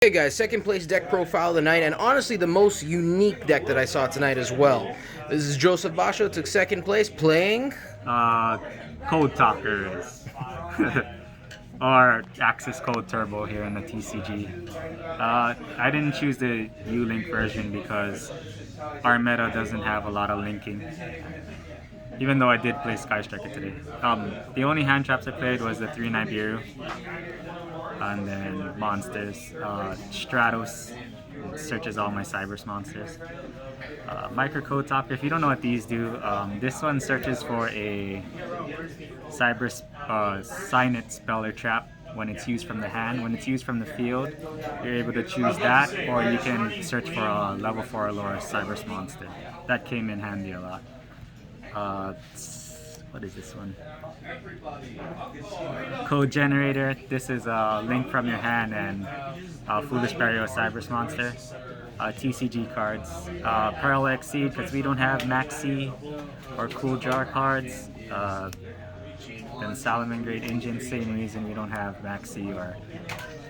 Hey guys, second place deck profile of the night, and honestly the most unique deck that I saw tonight as well. This is Joseph Bacio, took second place, playing... uh, Code Talkers or Axis Code Turbo here in the TCG. I didn't choose the U-Link version because our meta doesn't have a lot of linking. Even though I did play Sky Striker today. The only hand traps I played was the 3 Nibiru, and then monsters. Stratos searches all my Cybers monsters. Microcode Talker, if you don't know what these do, this one searches for a Cybers Signet Speller Trap when it's used from the hand. When it's used from the field, you're able to choose that, or you can search for a level 4 lore Cybers monster. That came in handy a lot. What is this one? Code Generator. This is a link from your hand and Foolish Barrier Cybers monster. TCG cards. Pearl Exceed, because we don't have Maxi or Cool Jar cards. Then Salomon Great Engine, same reason we don't have Maxi, or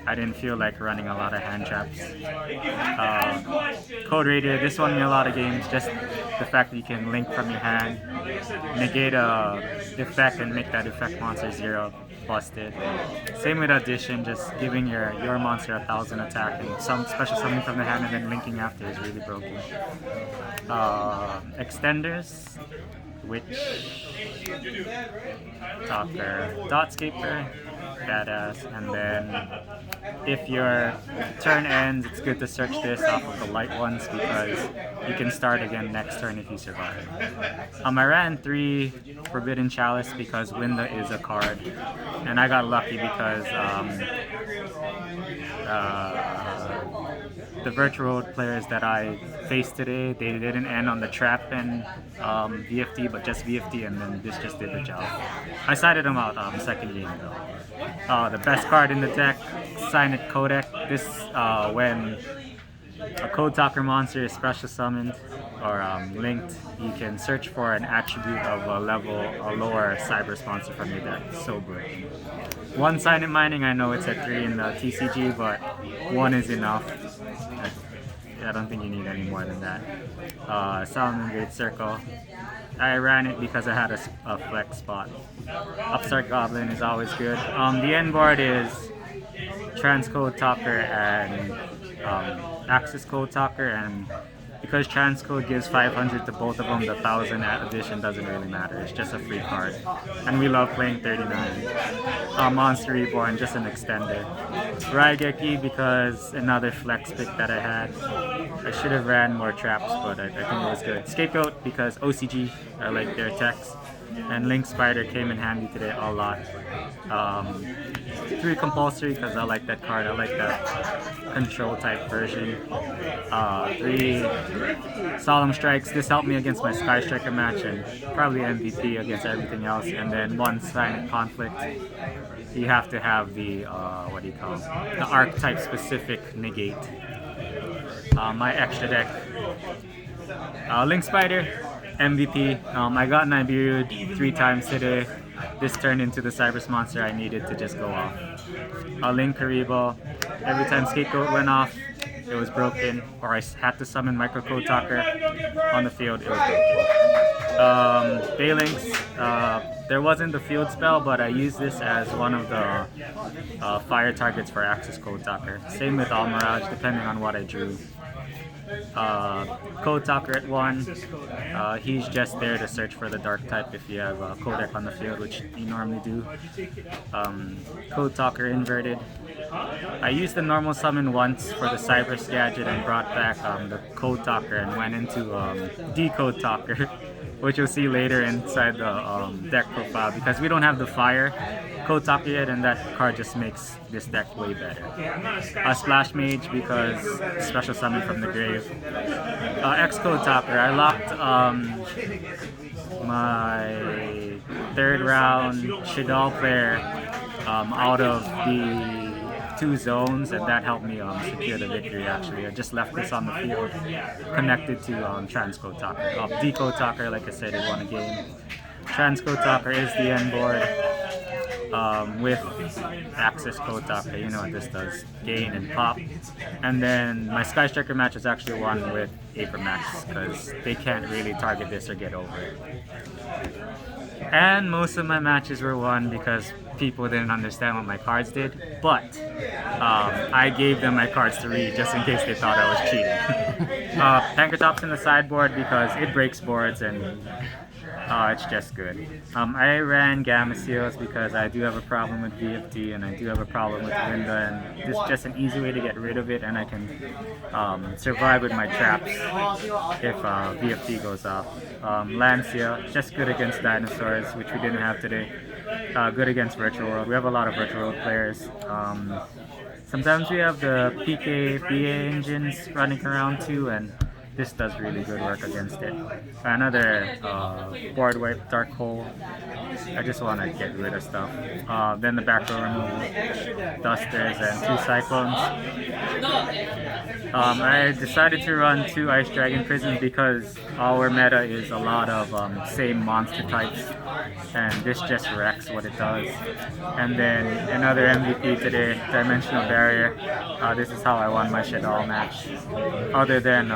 I didn't feel like running a lot of hand traps. Code Radio, this won me a lot of games, just the fact that you can link from your hand, negate a effect and make that effect monster 0, busted. Same with Addition, just giving your monster 1000 attack and some special summon from the hand and then linking after is really broken. Extenders, which Talker, Dotscaper, badass, and then if your turn ends, it's good to search this off of the light ones because you can start again next turn if you survive. I ran 3 Forbidden Chalice because Winda is a card, and I got lucky because the virtual players that I faced today, they didn't end on the trap and VFT, but just VFT, and then this just did the job. I sided them out second game though. The best card in the deck, Signet Codec. This, when a Code Talker monster is special summoned or linked, you can search for an attribute of a lower Cybers monster from your deck. So broken. 1 Signet Mining, I know it's at 3 in the TCG, but 1 is enough. I don't think you need any more than that. Salomon Great Circle. I ran it because I had a flex spot. Upstart Goblin is always good. The end board is Transcode Talker and Axis Code Talker, and because Transcode gives 500 to both of them, the 1000 addition doesn't really matter. It's just a free card. And we love playing 39. Monster Reborn, just an extender. Raigeki, because another flex pick that I had. I should have ran more traps, but I think it was good. Scapegoat, because OCG, I like their text. And Link Spider came in handy today a lot. 3 Compulsory, because I like that card. I like that control type version. 3 Solemn Strikes. This helped me against my Sky Striker match and probably MVP against everything else. And then 1 Silent Conflict. You have to have the what do you call it? The archetype specific negate. My extra deck. Link Spider, MVP. I got Nibiru 3 times today. This turned into the Cybers monster I needed to just go off. Link Karibo. Every time Scapegoat went off, it was broken, or I had to summon Microcode Talker on the field, it was broken. Balinks, there wasn't the field spell, but I used this as one of the fire targets for Axis Code Talker. Same with Almirage, depending on what I drew. Code Talker at 1, he's just there to search for the dark type if you have a Codec on the field, which you normally do. Code Talker inverted. I used the normal summon once for the Cybers gadget and brought back the Code Talker and went into Decode Talker, which you'll see later inside the deck profile, because we don't have the fire Code Talker yet, and that card just makes this deck way better. Splash Mage, because special summon from the grave. X-Code Talker, I locked my 3rd round Shadal player out of the 2 zones, and that helped me secure the victory actually. I just left this on the field connected to Transcode Talker. Decode Talker, like I said, it won a game. Transcode Talker is the end board. with access code to okay, you know what this does, gain and pop. And then my Sky Striker match was actually won with Aper Max because they can't really target this or get over it. And most of my matches were won because people didn't understand what my cards did, but I gave them my cards to read just in case they thought I was cheating. Tanker Top's in the sideboard because it breaks boards and it's just good. I ran Bacios because I do have a problem with VFT and I do have a problem with Winda, and this is just an easy way to get rid of it, and I can survive with my traps if VFT goes off. Lancia, just good against dinosaurs, which we didn't have today. Good against Virtual World. We have a lot of Virtual World players. Sometimes we have the PK BA engines running around too, and this does really good work against it. Another board wipe, Dark Hole. I just want to get rid of stuff. Then the back row removal, Dusters, and 2 Cyclones. I decided to run 2 Ice Dragon Prisons because our meta is a lot of same monster types, and this just wrecks what it does. And then another MVP today, Dimensional Barrier. This is how I won my Shadal match. Other than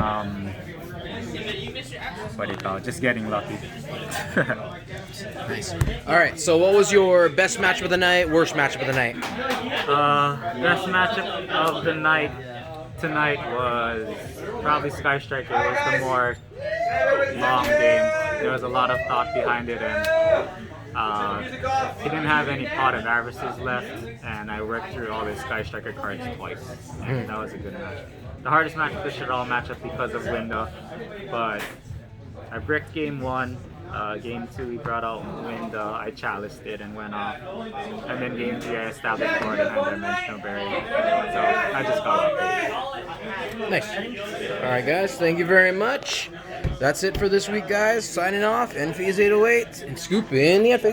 what do you call it? Just getting lucky. Nice. All right. So, what was your best matchup of the night? Worst matchup of the night? Best matchup of the night tonight was probably Sky Striker. It was the more long game. There was a lot of thought behind it, and he didn't have any Pot of Avarices left, and I worked through all his Sky Striker cards twice. And that was a good match. The hardest match was the Shadal matchup because of Winda, but I bricked game 1. Game 2 we brought out Winda, I chaliced it and went off. And then game 3 I established board and had Dimensional Barrier. So I just got lucky. Nice. Alright guys, thank you very much. That's it for this week guys. Signing off, NFees808 and Scoop in the FX.